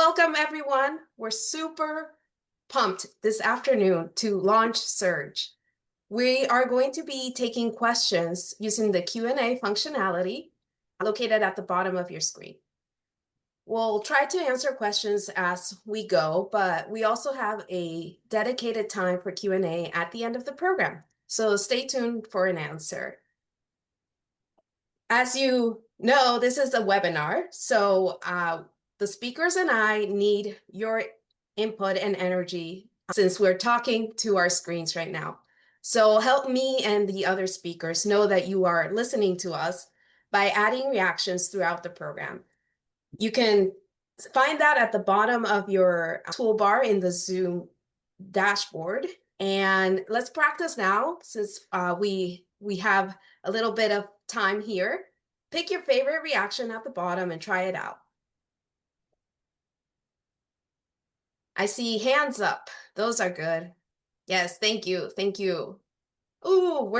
Welcome everyone. We're super pumped this afternoon to launch Surge. We are going to be taking questions using the Q&A functionality located at the bottom of your screen. We'll try to answer questions as we go, but we also have a dedicated time for Q&A at the end of the program. So stay tuned for an answer. As you know, this is a webinar, so the speakers and I need your input and energy since we're talking to our screens right now. So help me and the other speakers know that you are listening to us by adding reactions throughout the program. You can find that at the bottom of your toolbar in the Zoom dashboard. And let's practice now since we have a little bit of time here. Pick your favorite reaction at the bottom and try it out. I see hands up. Those are good. Yes, thank you. Thank you. Ooh,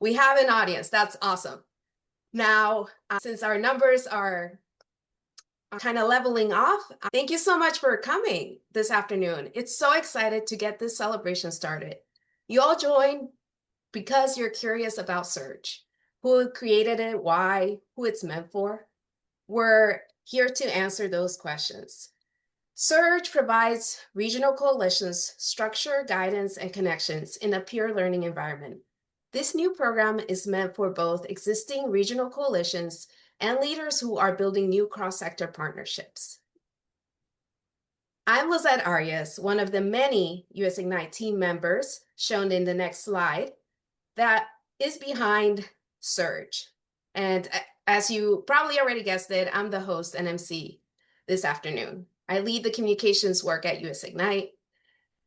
we have an audience. That's awesome. Now, since our numbers are kind of leveling off, thank you so much for coming this afternoon. It's so excited to get this celebration started. You all joined because you're curious about Surge, who created it, why, who it's meant for. We're here to answer those questions. Surge provides regional coalitions structure, guidance, and connections in a peer learning environment. This new program is meant for both existing regional coalitions and leaders who are building new cross-sector partnerships. I'm Lizzette Arias, one of the many US Ignite team members shown in the next slide that is behind Surge. And as you probably already guessed it, I'm the host and MC this afternoon. I lead the communications work at US Ignite.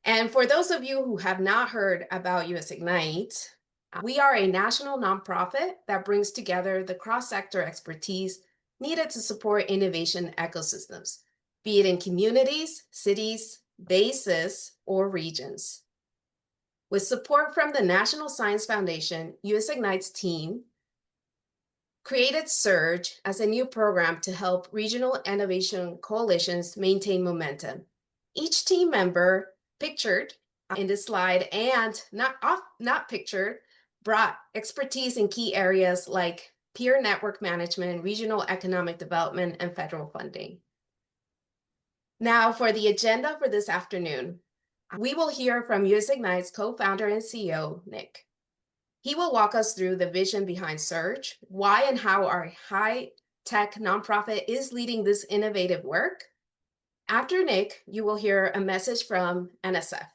And for those of you who have not heard about US Ignite, we are a national nonprofit that brings together the cross-sector expertise needed to support innovation ecosystems, be it in communities, cities, bases, or regions. With support from the National Science Foundation, US Ignite's team created Surge as a new program to help regional innovation coalitions maintain momentum. Each team member pictured in this slide and not pictured brought expertise in key areas like peer network management, regional economic development, and federal funding. Now for the agenda for this afternoon, we will hear from US Ignite's co-founder and CEO, Nick. He will walk us through the vision behind Surge, why and how our high-tech nonprofit is leading this innovative work. After Nick, you will hear a message from NSF.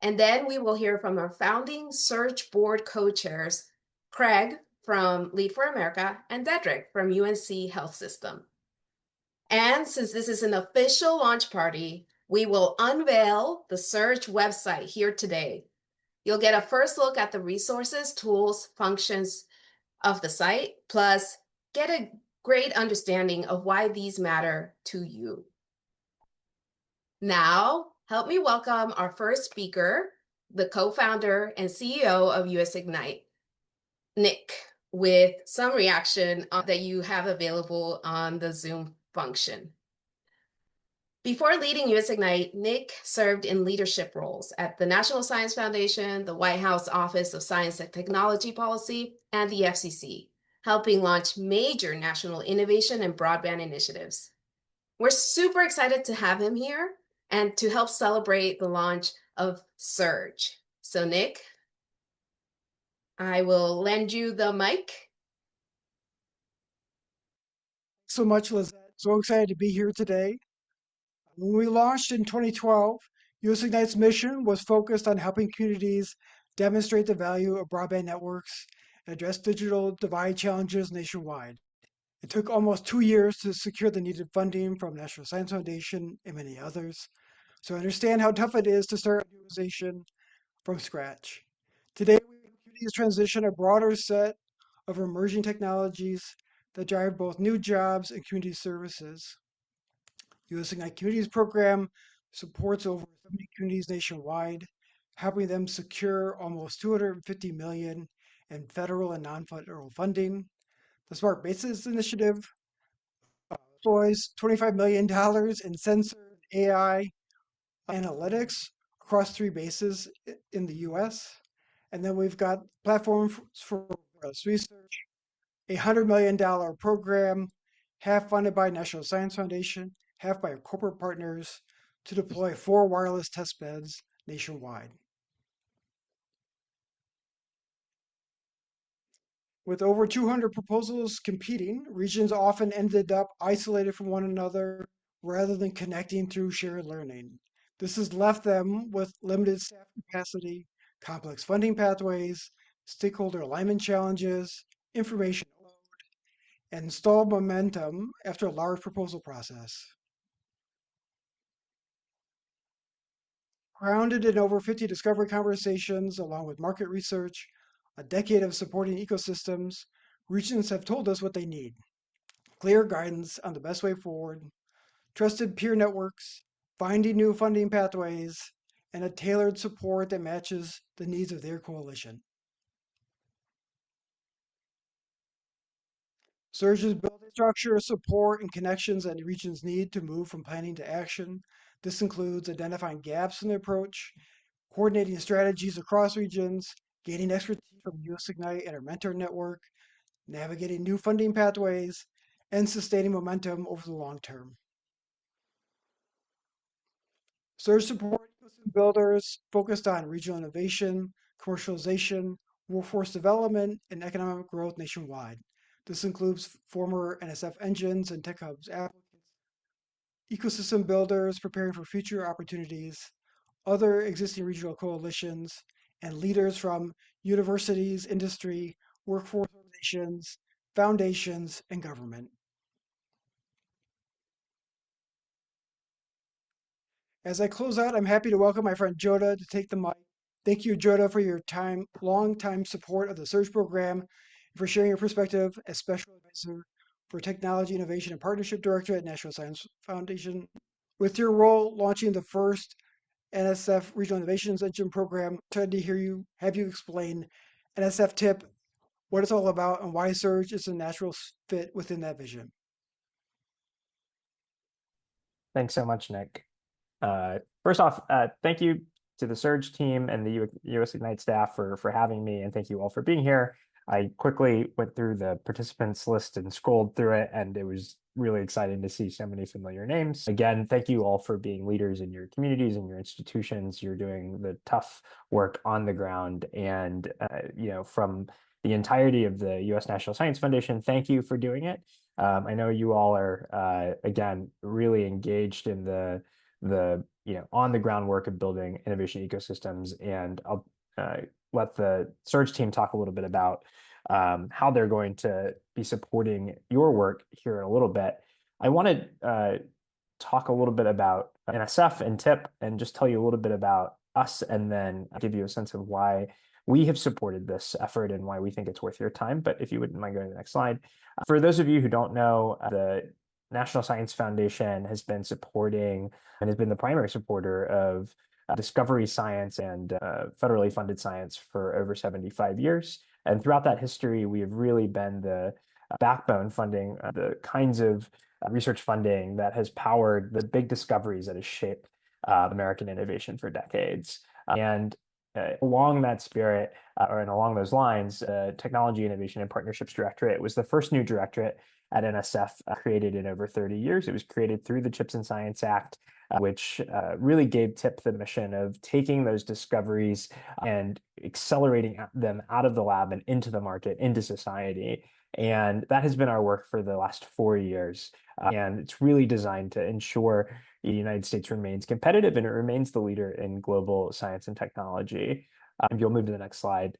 And then we will hear from our founding Surge board co-chairs, Craig from Lead for America and Dedric from UNC Health System. And since this is an official launch party, we will unveil the Surge website here today. You'll get a first look at the resources, tools, functions of the site, plus get a great understanding of why these matter to you. Now, help me welcome our first speaker, the co-founder and CEO of US Ignite, Nick, with some reaction that you have available on the Zoom function. Before leading US Ignite, Nick served in leadership roles at the National Science Foundation, the White House Office of Science and Technology Policy, and the FCC, helping launch major national innovation and broadband initiatives. We're super excited to have him here and to help celebrate the launch of Surge. So Nick, I will lend you the mic. So much, Lizzette. So excited to be here today. When we launched in 2012, US Ignite's mission was focused on helping communities demonstrate the value of broadband networks and address digital divide challenges nationwide. It took almost 2 years to secure the needed funding from National Science Foundation and many others. So I understand how tough it is to start a new organization from scratch. Today, we help communities transition a broader set of emerging technologies that drive both new jobs and community services. US Ignite Communities program supports over 70 communities nationwide, helping them secure almost 250 million in federal and non-federal funding. The Smart Bases Initiative deploys $25 million in sensor AI analytics across three bases in the US. And then we've got platforms for research, a $100 million program, half funded by National Science Foundation, half by corporate partners to deploy 4 wireless test beds nationwide. With over 200 proposals competing, regions often ended up isolated from one another rather than connecting through shared learning. This has left them with limited staff capacity, complex funding pathways, stakeholder alignment challenges, information overload, and stalled momentum after a large proposal process. Grounded in over 50 discovery conversations, along with market research, a decade of supporting ecosystems, regions have told us what they need: clear guidance on the best way forward, trusted peer networks, finding new funding pathways, and a tailored support that matches the needs of their coalition. Surge's building structure, support, and connections that regions need to move from planning to action. This includes identifying gaps in the approach, coordinating strategies across regions, gaining expertise from US Ignite and our mentor network, navigating new funding pathways, and sustaining momentum over the long term. Surge support ecosystem builders focused on regional innovation, commercialization, workforce development, and economic growth nationwide. This includes former NSF engines and tech hubs applicants, ecosystem builders preparing for future opportunities, other existing regional coalitions, and leaders from universities, industry, workforce organizations, foundations, and government. As I close out, I'm happy to welcome my friend Joda to take the mic. Thank you, Joda, for your long time support of the Surge program, and for sharing your perspective as Special Advisor for Technology Innovation and Partnership Director at National Science Foundation. With your role launching the first NSF Regional Innovations Engine program, I'm excited to have you explain NSF TIP, what it's all about, and why Surge is a natural fit within that vision. Thanks so much, Nick. First off, thank you to the Surge team and the US Ignite staff for having me, and thank you all for being here. I quickly went through the participants list and scrolled through it, and it was really exciting to see so many familiar names. Again, thank you all for being leaders in your communities and your institutions. You're doing the tough work on the ground, and from the entirety of the U.S. National Science Foundation, thank you for doing it. I know you all are again really engaged in the on the ground work of building innovation ecosystems, and I'll let the Surge team talk a little bit about how they're going to be supporting your work here in a little bit. I want to talk a little bit about NSF and TIP and just tell you a little bit about us, and then give you a sense of why we have supported this effort and why we think it's worth your time. But if you wouldn't mind going to the next slide. For those of you who don't know, the National Science Foundation has been supporting and has been the primary supporter of discovery science and federally funded science for over 75 years. And throughout that history, we have really been the backbone funding the kinds of research funding that has powered the big discoveries that has shaped American innovation for decades. And along that spirit, and along those lines, Technology Innovation and Partnerships Directorate was the first new directorate at NSF created in over 30 years. It was created through the CHIPS and Science Act, which really gave TIP the mission of taking those discoveries and accelerating them out of the lab and into the market, into society. And that has been our work for the last 4 years. And it's really designed to ensure the United States remains competitive and it remains the leader in global science and technology. If you'll move to the next slide.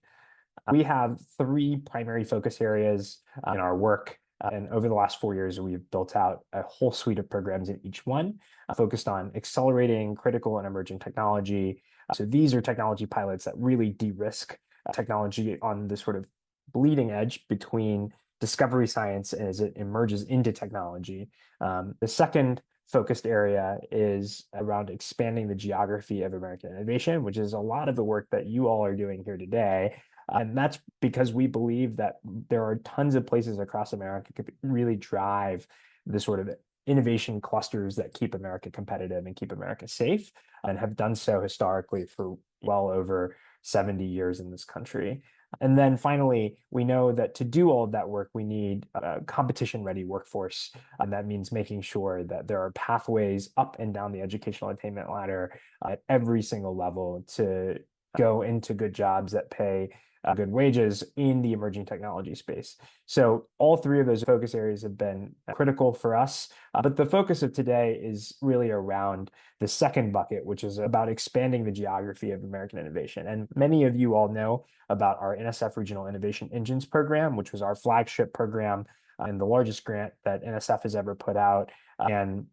We have 3 primary focus areas in our work. And over the last 4 years, we've built out a whole suite of programs in each one, focused on accelerating critical and emerging technology. So these are technology pilots that really de-risk technology on the sort of bleeding edge between discovery science as it emerges into technology. The second focused area is around expanding the geography of American innovation, which is a lot of the work that you all are doing here today. And that's because we believe that there are tons of places across America that could really drive the sort of innovation clusters that keep America competitive and keep America safe, and have done so historically for well over 70 years in this country. And then finally, we know that to do all of that work, we need a competition-ready workforce. And that means making sure that there are pathways up and down the educational attainment ladder at every single level to go into good jobs that pay good wages in the emerging technology space. So all three of those focus areas have been critical for us. But the focus of today is really around the second bucket, which is about expanding the geography of American innovation. And many of you all know about our NSF Regional Innovation Engines program, which was our flagship program and the largest grant that NSF has ever put out. And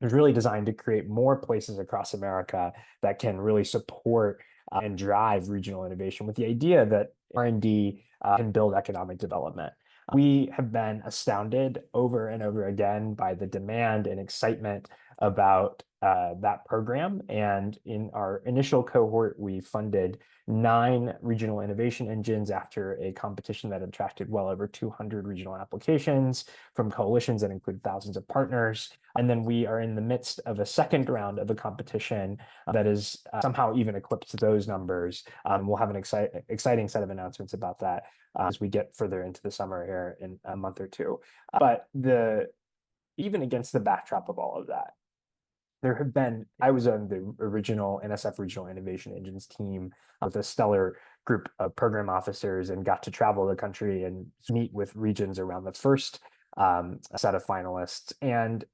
it was really designed to create more places across America that can really support and drive regional innovation with the idea that R&D can build economic development. We have been astounded over and over again by the demand and excitement about that program. And in our initial cohort, we funded 9 regional innovation engines after a competition that attracted well over 200 regional applications from coalitions that include thousands of partners. And then we are in the midst of a second round of a competition that is somehow even eclipsed those numbers. We'll have an exciting set of announcements about that as we get further into the summer here in a month or two. But even against the backdrop of all of that, I was on the original NSF Regional Innovation Engines team with a stellar group of program officers and got to travel the country and meet with regions around the first set of finalists. And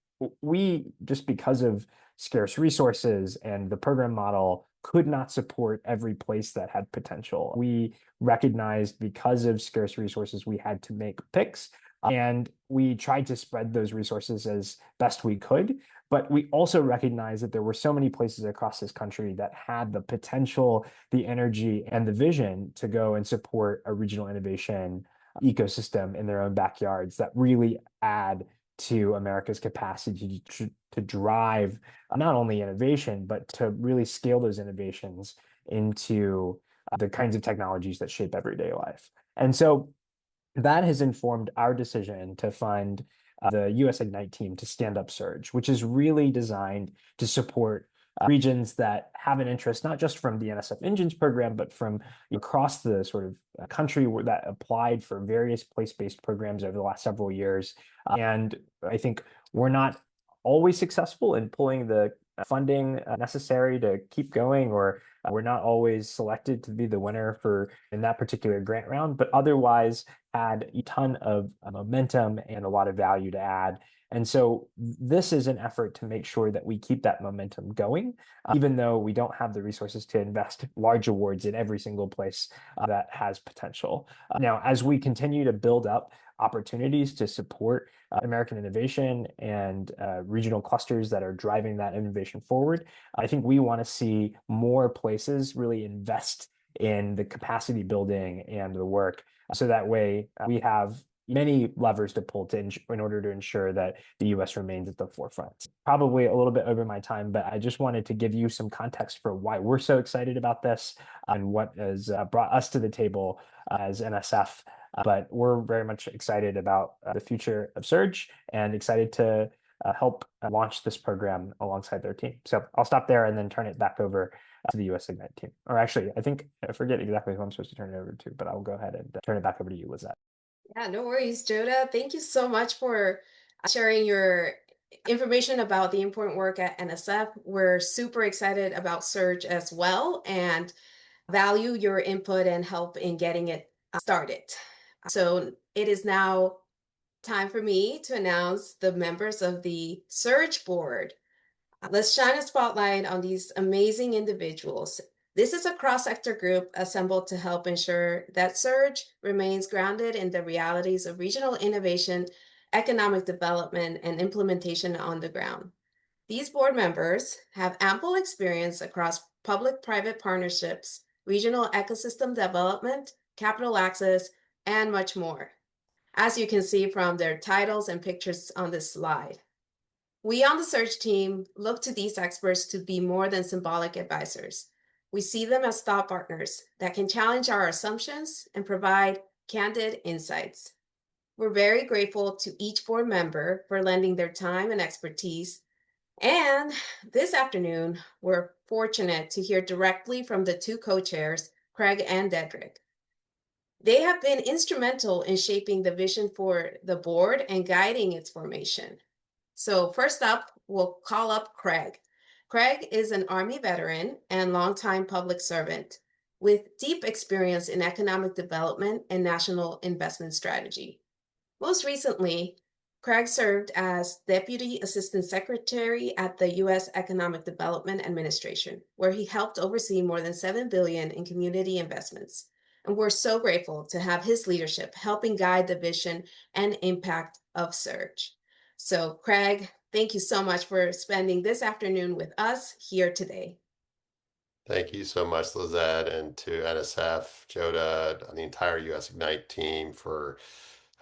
we, just because of scarce resources and the program model, could not support every place that had potential. We recognized because of scarce resources, we had to make picks. And we tried to spread those resources as best we could. But we also recognized that there were so many places across this country that had the potential, the energy, and the vision to go and support a regional innovation ecosystem in their own backyards that really add to America's capacity to drive not only innovation, but to really scale those innovations into the kinds of technologies that shape everyday life. And so that has informed our decision to fund the US Ignite team to stand up Surge, which is really designed to support regions that have an interest, not just from the NSF Engines program, but from across the sort of country that applied for various place-based programs over the last several years. And I think we're not always successful in pulling the funding necessary to keep going, or we're not always selected to be the winner in that particular grant round, but otherwise had a ton of momentum and a lot of value to add. And so this is an effort to make sure that we keep that momentum going, even though we don't have the resources to invest large awards in every single place that has potential. Now, as we continue to build up opportunities to support American innovation and regional clusters that are driving that innovation forward, I think we want to see more places really invest in the capacity building and the work. So that way we have many levers to pull in order to ensure that the US remains at the forefront. Probably a little bit over my time, but I just wanted to give you some context for why we're so excited about this and what has brought us to the table as NSF. But we're very much excited about the future of Surge and excited to help launch this program alongside their team. So I'll stop there and then turn it back over to the US Ignite team. Or actually, I forget exactly who I'm supposed to turn it over to, but I'll go ahead and turn it back over to you, Lizzette. Yeah, no worries, Joda. Thank you so much for sharing your information about the important work at NSF. We're super excited about Surge as well and value your input and help in getting it started. So it is now time for me to announce the members of the Surge board. Let's shine a spotlight on these amazing individuals. This is a cross-sector group assembled to help ensure that Surge remains grounded in the realities of regional innovation, economic development, and implementation on the ground. These board members have ample experience across public-private partnerships, regional ecosystem development, capital access, and much more, as you can see from their titles and pictures on this slide. We on the Surge team look to these experts to be more than symbolic advisors. We see them as thought partners that can challenge our assumptions and provide candid insights. We're very grateful to each board member for lending their time and expertise. And this afternoon, we're fortunate to hear directly from the two co-chairs, Craig and Dedric. They have been instrumental in shaping the vision for the board and guiding its formation. So first up, we'll call up Craig. Craig is an Army veteran and longtime public servant with deep experience in economic development and national investment strategy. Most recently, Craig served as Deputy Assistant Secretary at the U.S. Economic Development Administration, where he helped oversee more than $7 billion in community investments. And we're so grateful to have his leadership helping guide the vision and impact of Surge. So, Craig, thank you so much for spending this afternoon with us here today. Thank you so much, Lizzette, and to NSF, Joda, and the entire US Ignite team for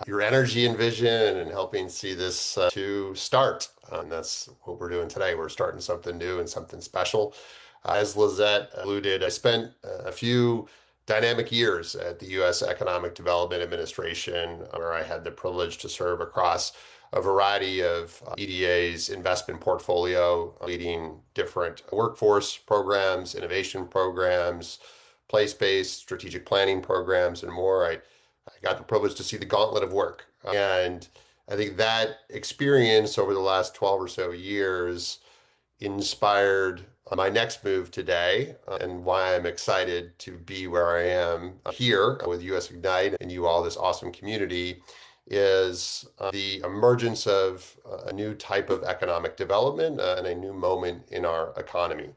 your energy and vision and helping see this to start. And that's what we're doing today. We're starting something new and something special. As Lizzette alluded, I spent a few dynamic years at the U.S. Economic Development Administration, where I had the privilege to serve across a variety of EDA's investment portfolio, leading different workforce programs, innovation programs, place-based strategic planning programs, and more. I got the privilege to see the gauntlet of work. And I think that experience over the last 12 or so years inspired my next move today and why I'm excited to be where I am here with US Ignite and you all, this awesome community, is the emergence of a new type of economic development and a new moment in our economy.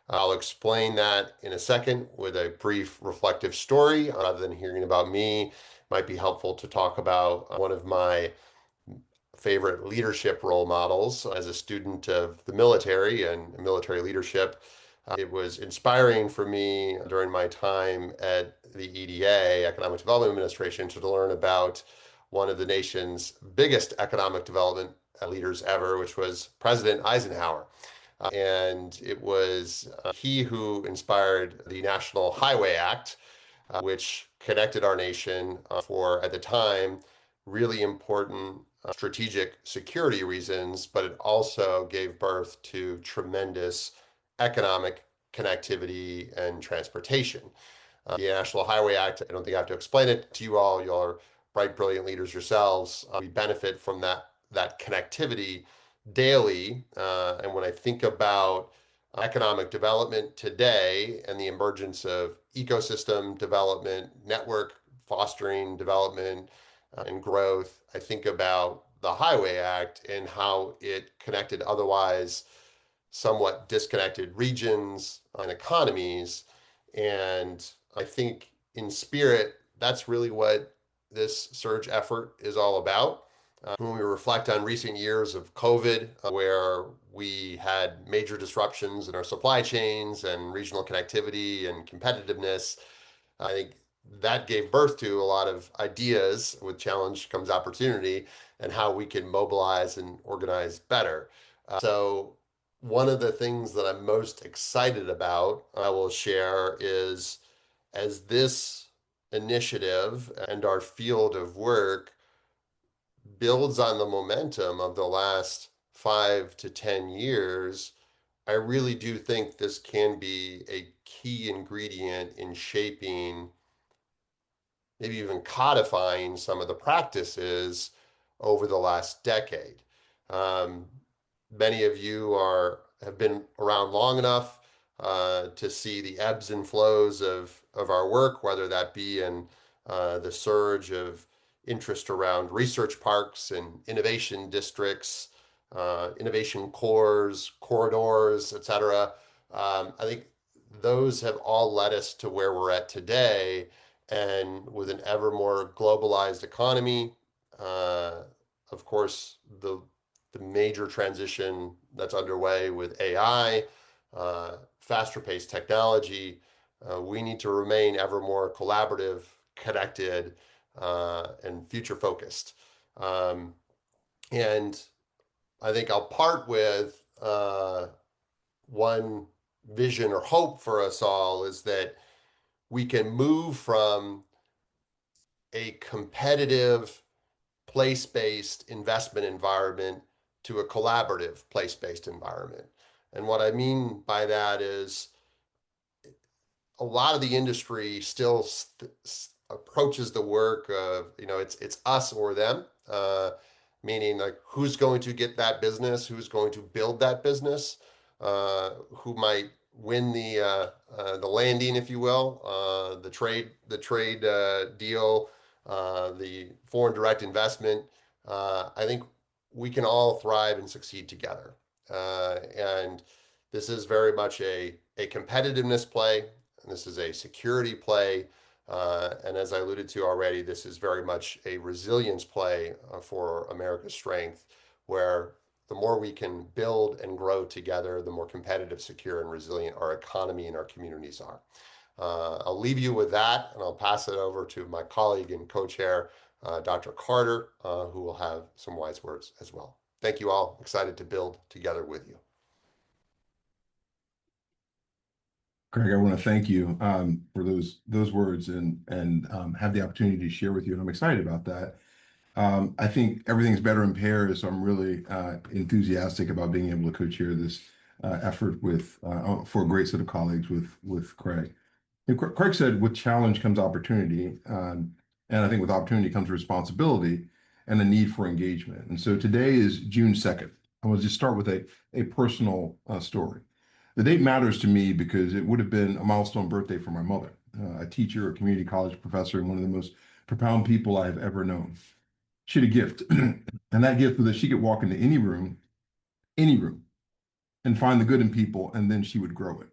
I'll explain that in a second with a brief reflective story. Rather than hearing about me, it might be helpful to talk about one of my favorite leadership role models as a student of the military and military leadership. It was inspiring for me during my time at the EDA, Economic Development Administration, to learn about one of the nation's biggest economic development leaders ever, which was President Eisenhower. And it was he who inspired the National Highway Act, which connected our nation for, at the time, really important strategic security reasons, but it also gave birth to tremendous economic connectivity and transportation. The National Highway Act, I don't think I have to explain it to you all. You all are bright, brilliant leaders yourselves. We benefit from that connectivity daily. And when I think about economic development today and the emergence of ecosystem development, network fostering development, and growth, I think about the Highway Act and how it connected otherwise somewhat disconnected regions and economies. And I think in spirit, that's really what this surge effort is all about. When we reflect on recent years of COVID, where we had major disruptions in our supply chains and regional connectivity and competitiveness, I think that gave birth to a lot of ideas. With challenge comes opportunity, and how we can mobilize and organize better. So one of the things that I'm most excited about, I will share, is as this initiative and our field of work builds on the momentum of the last 5 to 10 years, I really do think this can be a key ingredient in shaping, maybe even codifying some of the practices over the last decade. Many of you have been around long enough to see the ebbs and flows of our work, whether that be in the surge of interest around research parks and innovation districts, innovation cores, corridors, et cetera. I think those have all led us to where we're at today. And with an ever more globalized economy, of course, the major transition that's underway with AI, faster paced technology, we need to remain ever more collaborative, connected, and future focused. And I think I'll part with one vision or hope for us all, is that we can move from a competitive place-based investment environment to a collaborative place-based environment. And what I mean by that is a lot of the industry still approaches the work of, it's us or them, meaning like who's going to get that business, who's going to build that business, who might win the landing, if you will, the trade deal, the foreign direct investment. I think we can all thrive and succeed together. And this is very much a competitiveness play, and this is a security play. And as I alluded to already, this is very much a resilience play for America's strength, where the more we can build and grow together, the more competitive, secure, and resilient our economy and our communities are. I'll leave you with that, and I'll pass it over to my colleague and co-chair, Dr. Carter, who will have some wise words as well. Thank you all. Excited to build together with you. Greg, I want to thank you for those words and have the opportunity to share with you, and I'm excited about that. I think everything's better in pairs, so I'm really enthusiastic about being able to co-chair this effort for a great set of colleagues with Craig. Craig said, with challenge comes opportunity, and I think with opportunity comes responsibility and the need for engagement. And so today is June 2nd. I want to just start with a personal story. The date matters to me because it would have been a milestone birthday for my mother, a teacher, a community college professor, and one of the most profound people I have ever known. She had a gift, and that gift was that she could walk into any room, and find the good in people, and then she would grow it.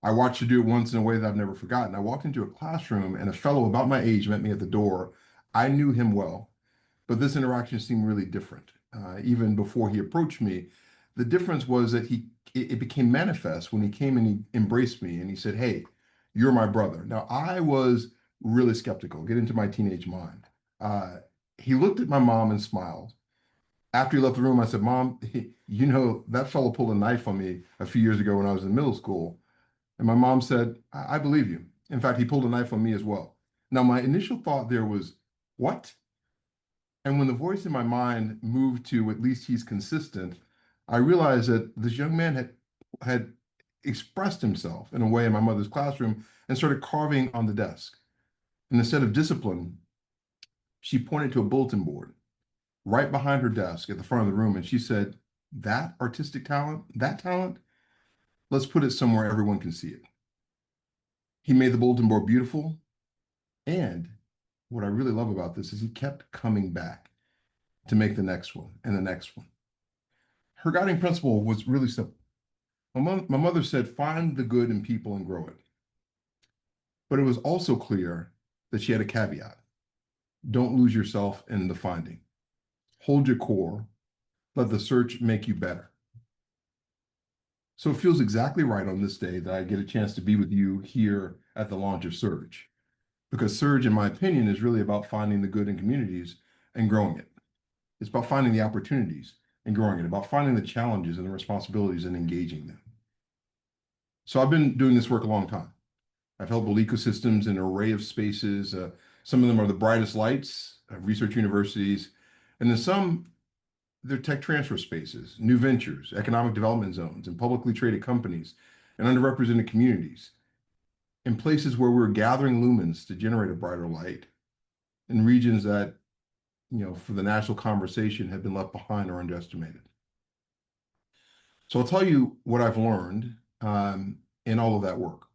I watched her do it once in a way that I've never forgotten. I walked into a classroom, and a fellow about my age met me at the door. I knew him well, but this interaction seemed really different. Even before he approached me, the difference was that it became manifest when he came and he embraced me and he said, "Hey, you're my brother." Now, I was really skeptical, get into my teenage mind. He looked at my mom and smiled. After he left the room, I said, "Mom, that fellow pulled a knife on me a few years ago when I was in middle school." And my mom said, I believe you. In fact, he pulled a knife on me as well. Now, my initial thought there was, what? And when the voice in my mind moved to, at least he's consistent, I realized that this young man had expressed himself in a way in my mother's classroom and started carving on the desk. And instead of discipline, she pointed to a bulletin board right behind her desk at the front of the room. And she said, that artistic talent, let's put it somewhere everyone can see it. He made the bulletin board beautiful. And what I really love about this is he kept coming back to make the next one and the next one. Her guiding principle was really simple. My mother said, find the good in people and grow it. But it was also clear that she had a caveat. Don't lose yourself in the finding. Hold your core. Let the search make you better. So it feels exactly right on this day that I get a chance to be with you here at the launch of Surge. Because Surge, in my opinion, is really about finding the good in communities and growing it. It's about finding the opportunities and growing it, about finding the challenges and the responsibilities and engaging them. So I've been doing this work a long time. I've helped build ecosystems in an array of spaces. Some of them are the brightest lights, research universities, and then some, they're tech transfer spaces, new ventures, economic development zones, and publicly traded companies, and underrepresented communities, in places where we're gathering lumens to generate a brighter light, in regions that, for the national conversation have been left behind or underestimated. So I'll tell you what I've learned in all of that work.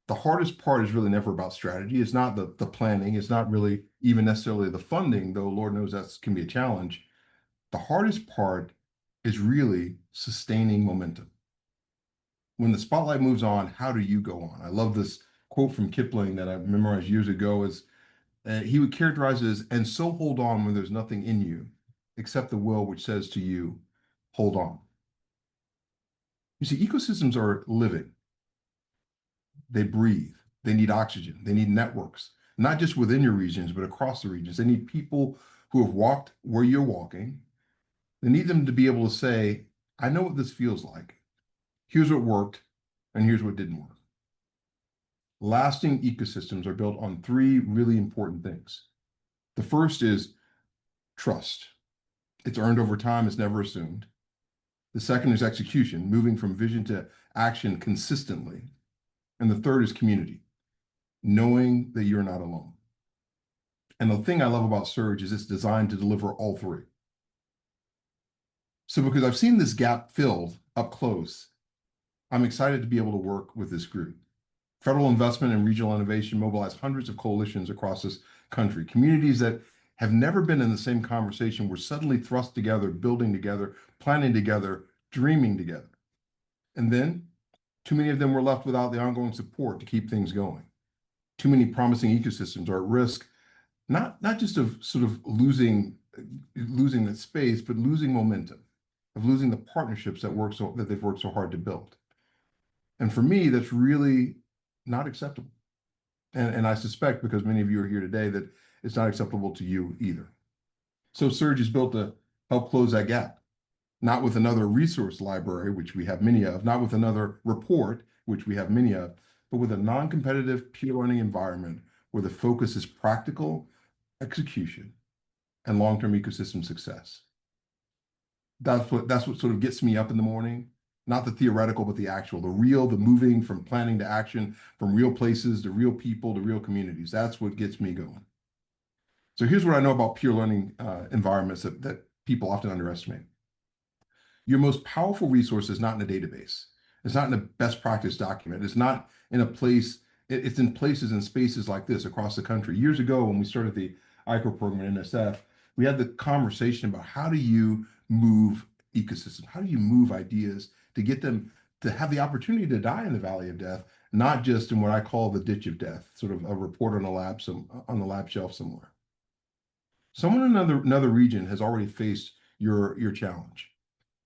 The hardest part is really never about strategy. It's not the planning. It's not really even necessarily the funding, though Lord knows that can be a challenge. The hardest part is really sustaining momentum. When the spotlight moves on, how do you go on? I love this quote from Kipling that I memorized years ago. He would characterize it as, and so hold on when there's nothing in you, except the will which says to you, hold on. You see, ecosystems are living. They breathe. They need oxygen. They need networks, not just within your regions, but across the regions. They need people who have walked where you're walking. They need them to be able to say, I know what this feels like. Here's what worked, and here's what didn't work. Lasting ecosystems are built on three really important things. The first is Trust. It's earned over time, it's never assumed. The second is execution, moving from vision to action consistently. And the third is community, knowing that you're not alone. And the thing I love about Surge is it's designed to deliver all three. So because I've seen this gap filled up close, I'm excited to be able to work with this group. Federal investment and regional innovation mobilize hundreds of coalitions across this country. Communities that have never been in the same conversation were suddenly thrust together, building together, planning together, dreaming together. And then too many of them were left without the ongoing support to keep things going. Too many promising ecosystems are at risk, not just of sort of losing that space, but losing momentum, of losing the partnerships that they've worked so hard to build. And for me, that's really not acceptable. And I suspect, because many of you are here today, that it's not acceptable to you either. So Surge is built to help close that gap, not with another resource library, which we have many of, not with another report, which we have many of, but with a non-competitive peer learning environment where the focus is practical execution and long-term ecosystem success. That's what sort of gets me up in the morning. Not the theoretical, but the actual, the real, the moving from planning to action, from real places to real people to real communities. That's what gets me going. So here's what I know about peer learning environments that people often underestimate. Your most powerful resource is not in a database. It's not in a best practice document. It's not in a place, it's in places and spaces like this across the country. Years ago, when we started the ICRO program at NSF, we had the conversation about how do you move ecosystems? How do you move ideas to get them to have the opportunity to die in the valley of death, not just in what I call the ditch of death, sort of a report on the lab shelf somewhere. Someone in another region has already faced your challenge.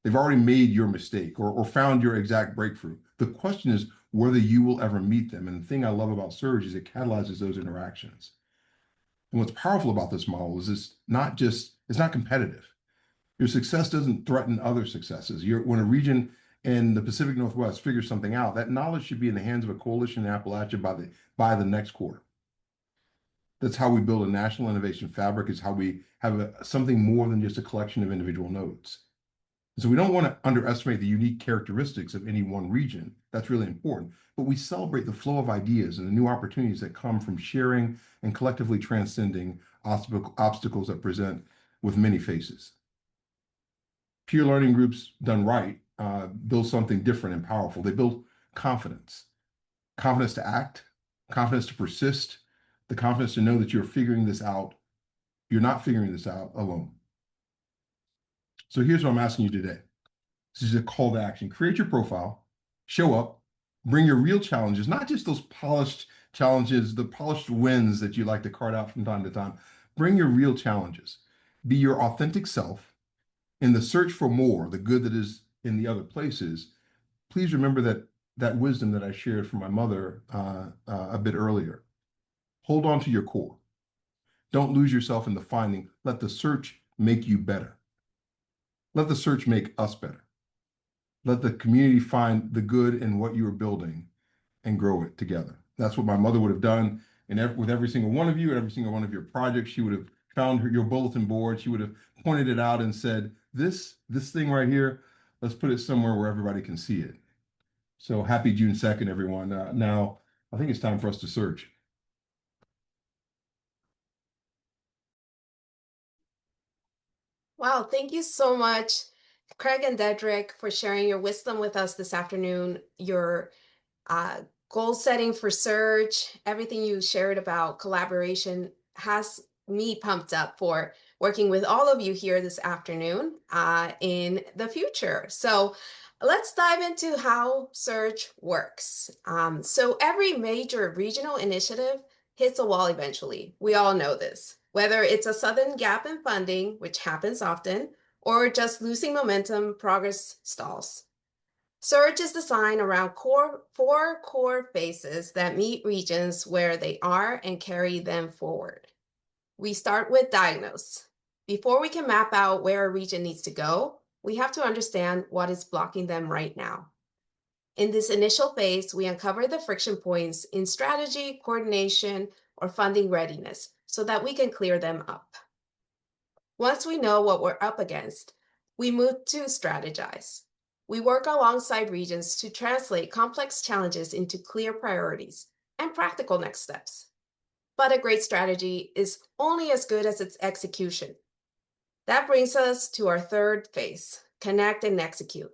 They've already made your mistake or found your exact breakthrough. The question is whether you will ever meet them. And the thing I love about Surge is it catalyzes those interactions. And what's powerful about this model is it's not competitive. Your success doesn't threaten other successes. When a region in the Pacific Northwest figures something out, that knowledge should be in the hands of a coalition in Appalachia by the next quarter. That's how we build a national innovation fabric, is how we have something more than just a collection of individual nodes. So we don't want to underestimate the unique characteristics of any one region. That's really important. But we celebrate the flow of ideas and the new opportunities that come from sharing and collectively transcending obstacles that present with many faces. Peer learning groups done right build something different and powerful. They build confidence to act, confidence to persist, the confidence to know that you're figuring this out. You're not figuring this out alone. So here's what I'm asking you today. This is a call to action. Create your profile, show up, bring your real challenges, not just those polished challenges, the polished wins that you like to cart out from time to time. Bring your real challenges. Be your authentic self. In the search for more, the good that is in the other places, please remember that wisdom that I shared from my mother a bit earlier. Hold on to your core. Don't lose yourself in the finding. Let the search make you better. Let the search make us better. Let the community find the good in what you are building and grow it together. That's what my mother would have done with every single one of you and every single one of your projects. She would have found your bulletin board. She would have pointed it out and said, this thing right here, let's put it somewhere where everybody can see it. So happy June 2nd, everyone. Now, I think it's time for us to search. Wow, thank you so much, Craig and Dedric, for sharing your wisdom with us this afternoon, your goal setting for Surge, everything you shared about collaboration has me pumped up for working with all of you here this afternoon in the future. So let's dive into how Surge works. So every major regional initiative hits a wall eventually. We all know this. Whether it's a sudden gap in funding, which happens often, or just losing momentum, progress stalls. Surge is designed around four core phases that meet regions where they are and carry them forward. We start with diagnose. Before we can map out where a region needs to go, we have to understand what is blocking them right now. In this initial phase, we uncover the friction points in strategy, coordination, or funding readiness so that we can clear them up. Once we know what we're up against, we move to strategize. We work alongside regions to translate complex challenges into clear priorities and practical next steps. But a great strategy is only as good as its execution. That brings us to our third phase, connect and execute.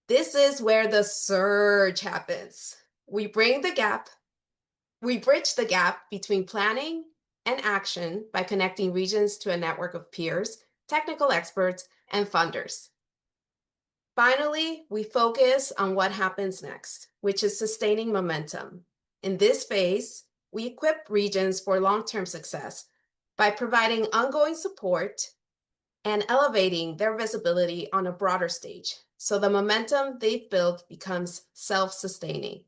This is where the surge happens. We bridge the gap between planning and action by connecting regions to a network of peers, technical experts, and funders. Finally, we focus on what happens next, which is sustaining momentum. In this phase, we equip regions for long-term success by providing ongoing support and elevating their visibility on a broader stage, so the momentum they've built becomes self-sustaining.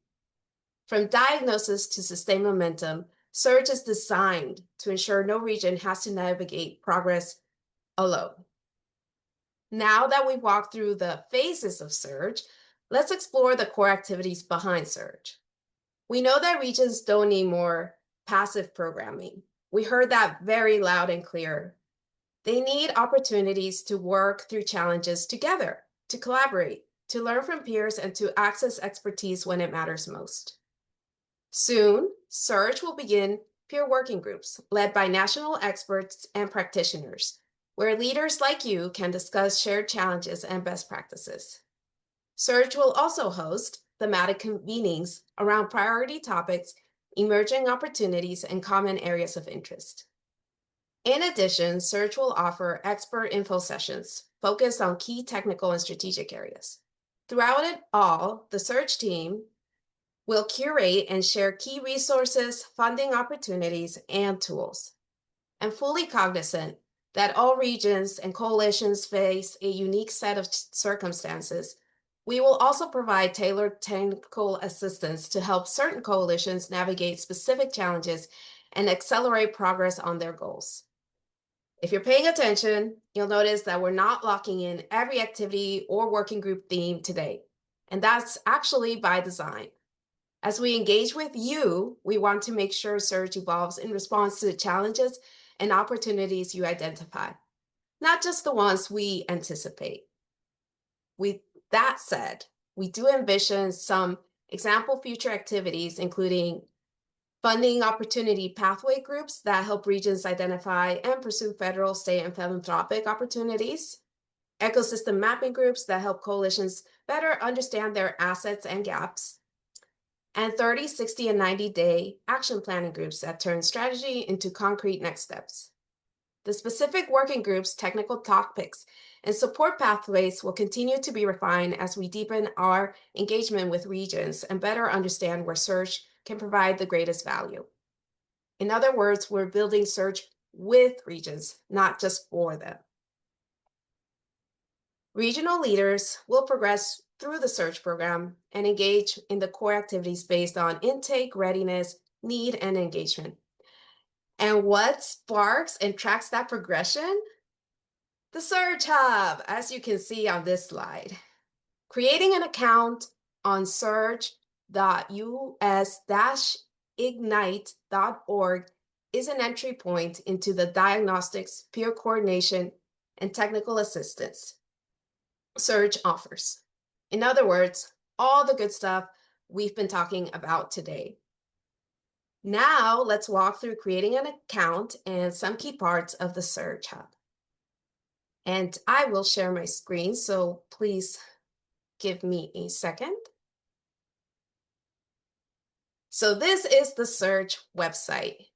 From diagnosis to sustained momentum, Surge is designed to ensure no region has to navigate progress alone. Now that we've walked through the phases of Surge, let's explore the core activities behind Surge. We know that regions don't need more passive programming. We heard that very loud and clear. They need opportunities to work through challenges together, to collaborate, to learn from peers, and to access expertise when it matters most. Soon, Surge will begin peer working groups led by national experts and practitioners, where leaders like you can discuss shared challenges and best practices. Surge will also host thematic convenings around priority topics, emerging opportunities, and common areas of interest. In addition, Surge will offer expert info sessions focused on key technical and strategic areas. Throughout it all, the Surge team will curate and share key resources, funding opportunities, and tools. And fully cognizant that all regions and coalitions face a unique set of circumstances, we will also provide tailored technical assistance to help certain coalitions navigate specific challenges and accelerate progress on their goals. If you're paying attention, you'll notice that we're not locking in every activity or working group theme today, and that's actually by design. As we engage with you, we want to make sure Surge evolves in response to the challenges and opportunities you identify, not just the ones we anticipate. With that said, we do envision some example future activities, including funding opportunity pathway groups that help regions identify and pursue federal, state, and philanthropic opportunities, ecosystem mapping groups that help coalitions better understand their assets and gaps, and 30, 60, and 90-day action planning groups that turn strategy into concrete next steps. The specific working groups, technical topics, and support pathways will continue to be refined as we deepen our engagement with regions and better understand where Surge can provide the greatest value. In other words, we're building Surge with regions, not just for them. Regional leaders will progress through the Surge program and engage in the core activities based on intake, readiness, need, and engagement. And what sparks and tracks that progression? The Surge Hub, as you can see on this slide. Creating an account on surge.us-ignite.org is an entry point into the diagnostics, peer coordination, and technical assistance Surge offers. In other words, all the good stuff we've been talking about today. Now let's walk through creating an account and some key parts of the Surge Hub. And I will share my screen, so please give me a second. So this is the Surge website.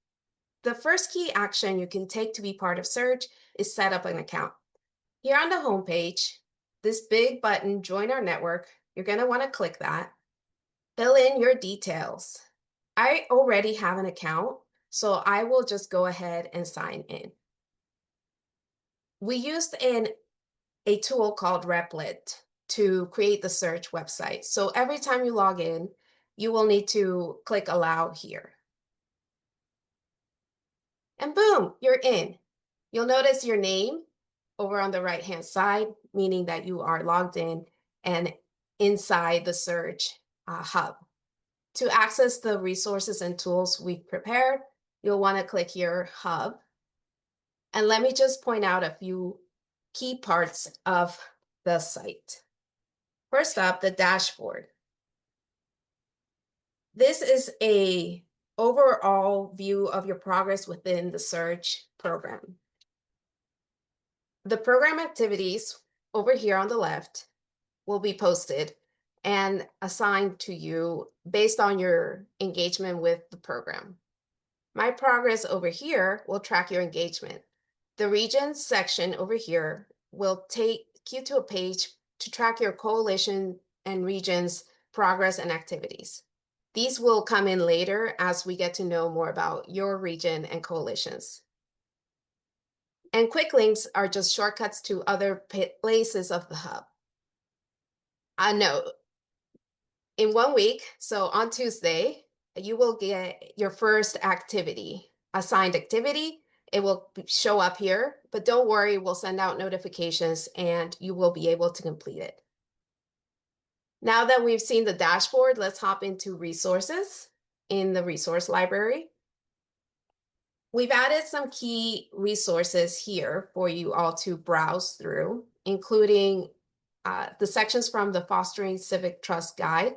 The first key action you can take to be part of Surge is set up an account. Here on the homepage, this big button, Join Our Network, you're going to want to click that. Fill in your details. I already have an account, so I will just go ahead and sign in. We used a tool called Replit to create the Surge website. So every time you log in, you will need to click Allow here. And boom, you're in. You'll notice your name over on the right-hand side, meaning that you are logged in and inside the Surge Hub. To access the resources and tools we've prepared, you'll want to click your Hub. And let me just point out a few key parts of the site. First up, the dashboard. This is a overall view of your progress within the Surge program. The program activities over here on the left will be posted and assigned to you based on your engagement with the program. My progress over here will track your engagement. The regions section over here will take you to a page to track your coalition and regions progress and activities. These will come in later as we get to know more about your region and coalitions. And quick links are just shortcuts to other places of the hub. Note, in 1 week, so on Tuesday, you will get your first activity, assigned activity. It will show up here, but don't worry, we'll send out notifications and you will be able to complete it. Now that we've seen the dashboard, let's hop into resources in the resource library. We've added some key resources here for you all to browse through, including the sections from the Fostering Civic Trust Guide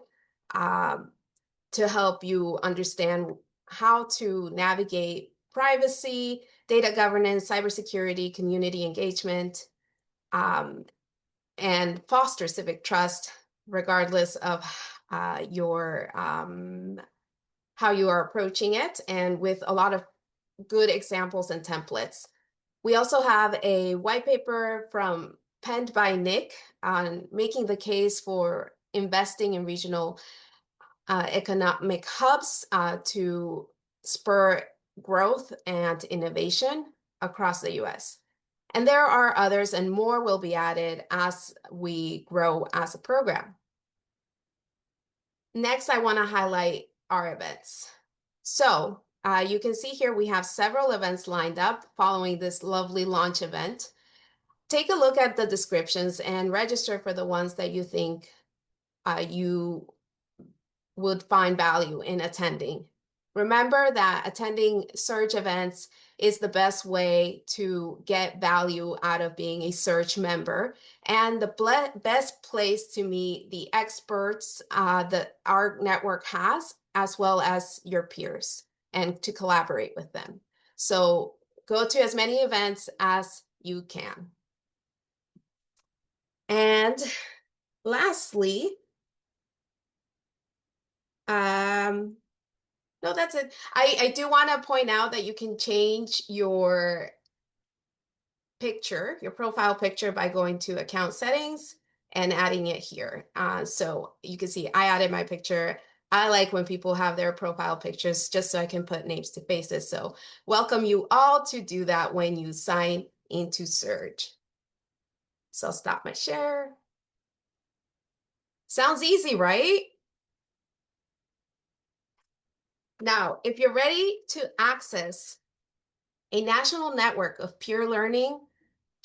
to help you understand how to navigate privacy, data governance, cybersecurity, community engagement, and foster civic trust, regardless of how you are approaching it, and with a lot of good examples and templates. We also have a white paper penned by Nick on making the case for investing in regional economic hubs to spur growth and innovation across the US. And there are others and more will be added as we grow as a program. Next, I want to highlight our events. So you can see here we have several events lined up following this lovely launch event. Take a look at the descriptions and register for the ones that you think you would find value in attending. Remember that attending Surge events is the best way to get value out of being a Surge member and the best place to meet the experts that our network has, as well as your peers, and to collaborate with them. So go to as many events as you can. And lastly, no, that's it. I do want to point out that you can change your picture, your profile picture, by going to account settings and adding it here. So you can see I added my picture. I like when people have their profile pictures just so I can put names to faces. So welcome you all to do that when you sign into Surge. So I'll stop my share. Sounds easy, right? Now, if you're ready to access a national network of peer learning,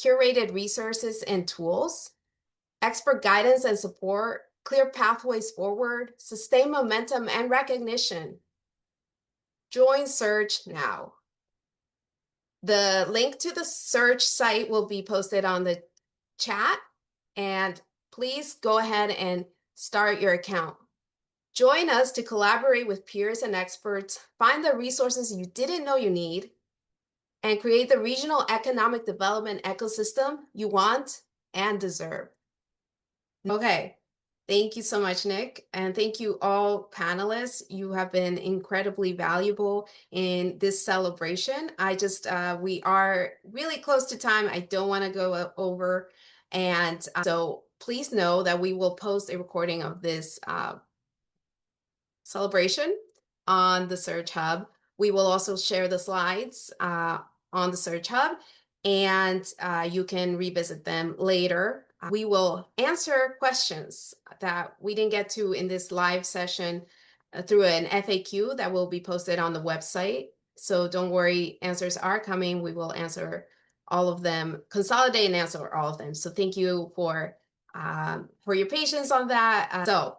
curated resources and tools, expert guidance and support, clear pathways forward, sustain momentum and recognition, join Surge now. The link to the Surge site will be posted on the chat, and please go ahead and start your account. Join us to collaborate with peers and experts, find the resources you didn't know you need, and create the regional economic development ecosystem you want and deserve. Okay, thank you so much, Nick, and thank you all panelists. You have been incredibly valuable in this celebration. We are really close to time. I don't want to go over, and so please know that we will post a recording of this celebration on the Surge Hub. We will also share the slides on the Surge Hub, and you can revisit them later. We will answer questions that we didn't get to in this live session through an FAQ that will be posted on the website. So don't worry, answers are coming. We will answer all of them, consolidate and answer all of them. So thank you for your patience on that. So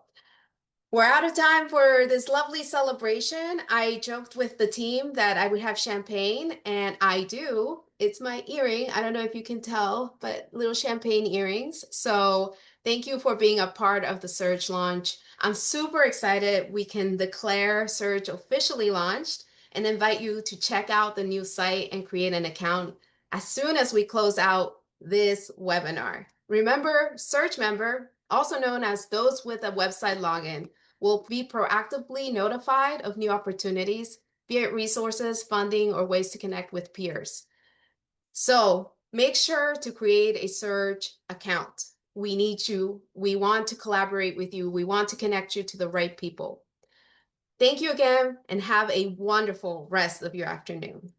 We're out of time for this lovely celebration. I joked with the team that I would have champagne, and I do. It's my earring. I don't know if you can tell, but little champagne earrings. So thank you for being a part of the Surge launch. I'm super excited we can declare Surge officially launched and invite you to check out the new site and create an account as soon as we close out this webinar. Remember, Surge member, also known as those with a website login, will be proactively notified of new opportunities, be it resources, funding, or ways to connect with peers. So make sure to create a Surge account. We need you. We want to collaborate with you. We want to connect you to the right people. Thank you again, and have a wonderful rest of your afternoon.